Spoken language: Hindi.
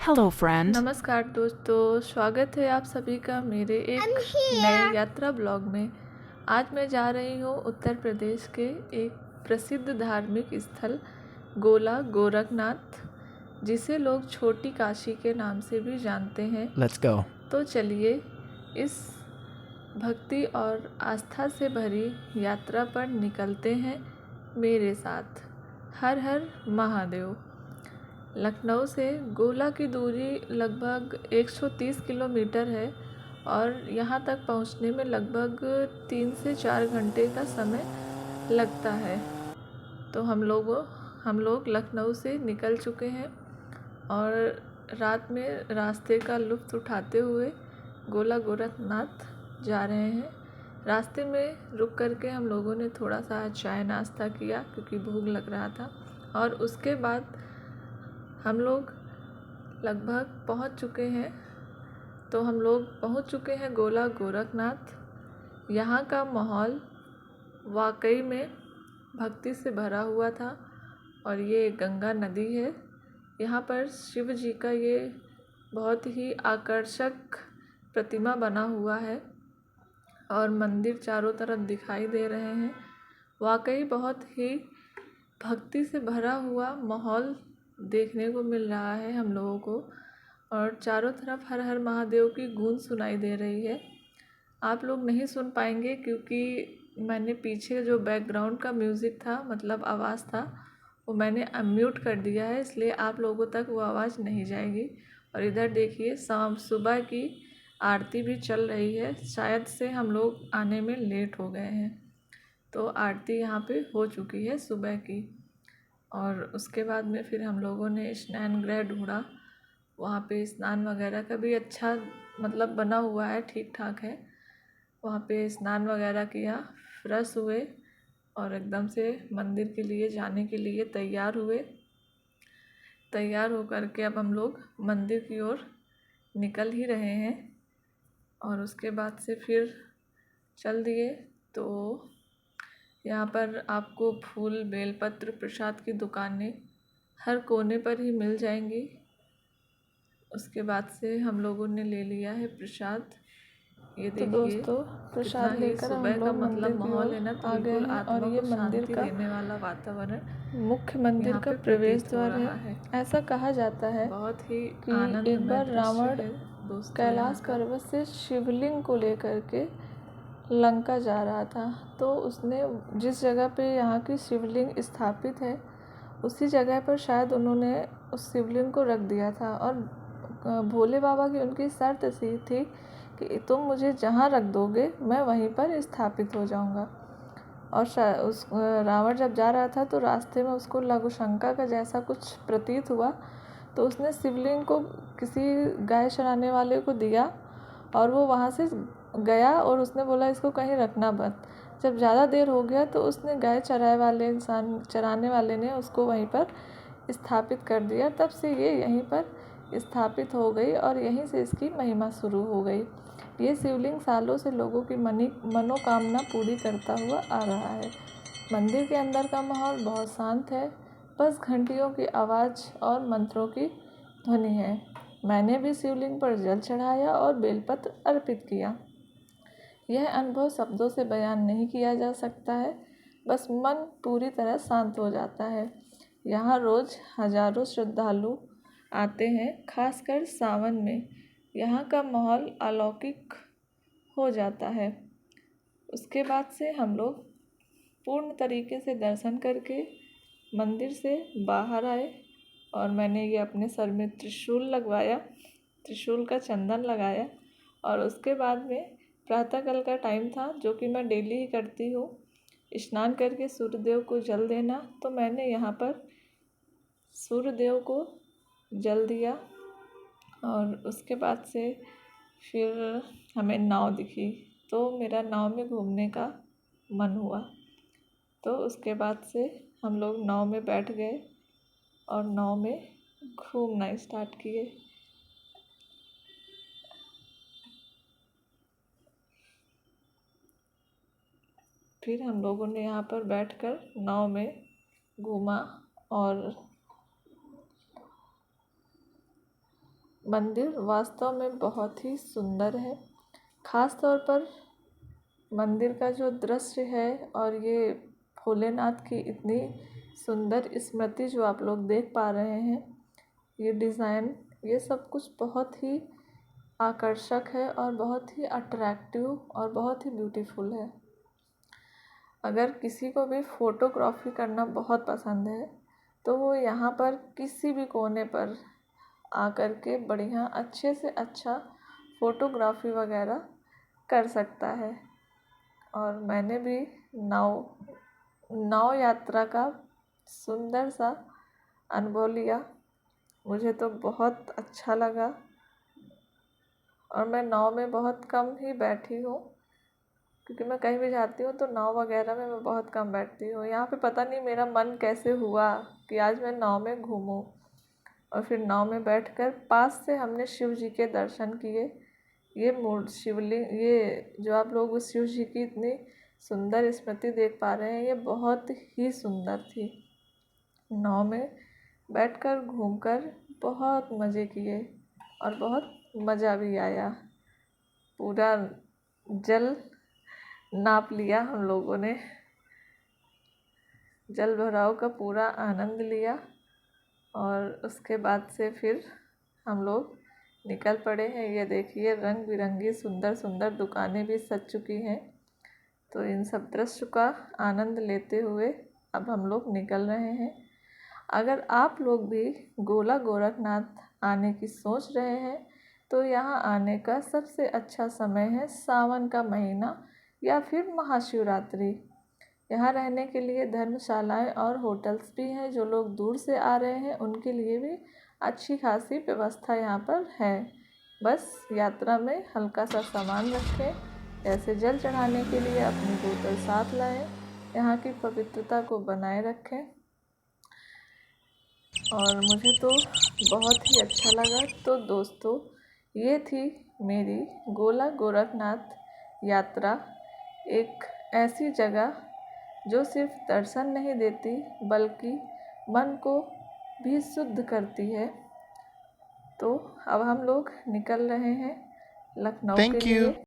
Hello, friend. नमस्कार दोस्तों, स्वागत है आप सभी का मेरे एक नए यात्रा ब्लॉग में। आज मैं जा रही हूँ उत्तर प्रदेश के एक प्रसिद्ध धार्मिक स्थल गोला गोरखनाथ, जिसे लोग छोटी काशी के नाम से भी जानते हैं। Let's go. तो चलिए इस भक्ति और आस्था से भरी यात्रा पर निकलते हैं मेरे साथ। हर हर महादेव। लखनऊ से गोला की दूरी लगभग 130 किलोमीटर है और यहाँ तक पहुँचने में लगभग 3 से 4 घंटे का समय लगता है। तो हम लोग लखनऊ से निकल चुके हैं और रात में रास्ते का लुत्फ़ उठाते हुए गोला गोरखनाथ जा रहे हैं। रास्ते में रुक करके हम लोगों ने थोड़ा सा चाय नाश्ता किया क्योंकि भूख लग रहा था, और उसके बाद हम लोग लगभग पहुंच चुके हैं। तो हम लोग पहुंच चुके हैं गोला गोरखनाथ। यहाँ का माहौल वाकई में भक्ति से भरा हुआ था और ये गंगा नदी है। यहाँ पर शिव जी का ये बहुत ही आकर्षक प्रतिमा बना हुआ है और मंदिर चारों तरफ दिखाई दे रहे हैं। वाकई बहुत ही भक्ति से भरा हुआ माहौल देखने को मिल रहा है हम लोगों को, और चारों तरफ हर हर महादेव की गूंज सुनाई दे रही है। आप लोग नहीं सुन पाएंगे क्योंकि मैंने पीछे जो बैकग्राउंड का म्यूज़िक था, मतलब आवाज़ था, वो मैंने म्यूट कर दिया है, इसलिए आप लोगों तक वो आवाज़ नहीं जाएगी। और इधर देखिए सुबह की आरती भी चल रही है। शायद से हम लोग आने में लेट हो गए हैं, तो आरती यहाँ पे हो चुकी है सुबह की। और उसके बाद में फिर हम लोगों ने स्नान गृह ढूंढा। वहाँ पे स्नान वगैरह का भी अच्छा मतलब बना हुआ है, ठीक ठाक है। वहाँ पे स्नान वगैरह किया, फ्रेश हुए और एकदम से मंदिर के लिए जाने के लिए तैयार हुए। तैयार होकर के अब हम लोग मंदिर की ओर निकल ही रहे हैं और उसके बाद से फिर चल दिए। तो यहाँ पर आपको फूल, बेलपत्र, प्रसाद की दुकानें हर कोने पर ही मिल जाएंगी। उसके बाद से हम लोगों ने ले लिया है प्रसाद। ये तो देखिए दोस्तों, कितना प्रसाद ही लेकर हम सुबह का लोग मंदिर मतलब की माहौल ओर है ना, तो आ गए बिल्कुल हैं। और आत्मा ये को मंदिर शांति का देने वाला वातावरण मुख्य मंदिर यहाँ का पे प्रवेश प्रतीत हो द्वार रहा है। है। ऐसा कहा जाता है बहुत ही कि एक आनंदमय बार दृश्य रावण है दोस्तों यहाँ कैलाश का। पर्वत से शिवलिंग को लेकर के लंका जा रहा था, तो उसने जिस जगह पे यहाँ की शिवलिंग स्थापित है, उसी जगह पर शायद उन्होंने उस शिवलिंग को रख दिया था। और भोले बाबा की उनकी शर्त सी थी कि तुम मुझे जहाँ रख दोगे मैं वहीं पर स्थापित हो जाऊँगा। और उस रावण जब जा रहा था तो रास्ते में उसको लघुशंका का जैसा कुछ प्रतीत हुआ, तो उसने शिवलिंग को किसी गाय चराने वाले को दिया और वो वहाँ से गया और उसने बोला इसको कहीं रखना मत। जब ज़्यादा देर हो गया तो उसने गाय चराने वाले ने उसको वहीं पर स्थापित कर दिया। तब से ये यहीं पर स्थापित हो गई और यहीं से इसकी महिमा शुरू हो गई। ये शिवलिंग सालों से लोगों की मनोकामना पूरी करता हुआ आ रहा है। मंदिर के अंदर का माहौल बहुत शांत है, बस घंटियों की आवाज़ और मंत्रों की ध्वनि है। मैंने भी शिवलिंग पर जल चढ़ाया और बेलपत्र अर्पित किया। यह अनुभव शब्दों से बयान नहीं किया जा सकता है, बस मन पूरी तरह शांत हो जाता है। यहाँ रोज़ हजारों श्रद्धालु आते हैं, खासकर सावन में। यहाँ का माहौल अलौकिक हो जाता है। उसके बाद से हम लोग पूर्ण तरीके से दर्शन करके मंदिर से बाहर आए और मैंने ये अपने सर में त्रिशूल लगवाया, त्रिशूल का चंदन लगाया। और उसके बाद में प्रातःकाल का टाइम था, जो कि मैं डेली ही करती हूँ, स्नान करके सूर्यदेव को जल देना। तो मैंने यहाँ पर सूर्यदेव को जल दिया और उसके बाद से फिर हमें नाव दिखी, तो मेरा नाव में घूमने का मन हुआ। तो उसके बाद से हम लोग नाव में बैठ गए और नाव में घूमना स्टार्ट किए। फिर हम लोगों ने यहाँ पर बैठकर नाव में घूमा और मंदिर वास्तव में बहुत ही सुंदर है। ख़ास तौर पर मंदिर का जो दृश्य है और ये भोलेनाथ की इतनी सुंदर स्मृति जो आप लोग देख पा रहे हैं, ये डिज़ाइन, ये सब कुछ बहुत ही आकर्षक है और बहुत ही अट्रैक्टिव और बहुत ही ब्यूटीफुल है। अगर किसी को भी फ़ोटोग्राफी करना बहुत पसंद है तो वो यहाँ पर किसी भी कोने पर आकर के बढ़िया अच्छे से अच्छा फ़ोटोग्राफी वगैरह कर सकता है। और मैंने भी नाव यात्रा का सुंदर सा अनुभव लिया। मुझे तो बहुत अच्छा लगा और मैं नाव में बहुत कम ही बैठी हूँ, क्योंकि मैं कहीं भी जाती हूँ तो नाव वगैरह में मैं बहुत कम बैठती हूँ। यहाँ पे पता नहीं मेरा मन कैसे हुआ कि आज मैं नाव में घूमूं, और फिर नाव में बैठकर पास से हमने शिव जी के दर्शन किए। ये शिवलिंग, ये जो आप लोग उस शिव जी की इतनी सुंदर स्मृति देख पा रहे हैं, ये बहुत ही सुंदर थी। नाव में बैठकर घूमकर बहुत मज़े किए और बहुत मज़ा भी आया। पूरा जल नाप लिया हम लोगों ने, जल भराव का पूरा आनंद लिया। और उसके बाद से फिर हम लोग निकल पड़े हैं। ये देखिए रंग बिरंगी सुंदर सुंदर दुकानें भी सज चुकी हैं। तो इन सब दृश्य का आनंद लेते हुए अब हम लोग निकल रहे हैं। अगर आप लोग भी गोला गोरखनाथ आने की सोच रहे हैं तो यहाँ आने का सबसे अच्छा समय है सावन का महीना या फिर महाशिवरात्रि। यहाँ रहने के लिए धर्मशालाएं और होटल्स भी हैं। जो लोग दूर से आ रहे हैं उनके लिए भी अच्छी खासी व्यवस्था यहाँ पर है। बस यात्रा में हल्का सा सामान रखें, जैसे जल चढ़ाने के लिए अपनी बोतल साथ लाएं, यहाँ की पवित्रता को बनाए रखें। और मुझे तो बहुत ही अच्छा लगा। तो दोस्तों, ये थी मेरी गोला गोरखनाथ यात्रा, एक ऐसी जगह जो सिर्फ दर्शन नहीं देती बल्कि मन को भी शुद्ध करती है। तो अब हम लोग निकल रहे हैं लखनऊ के Thank you. लिए।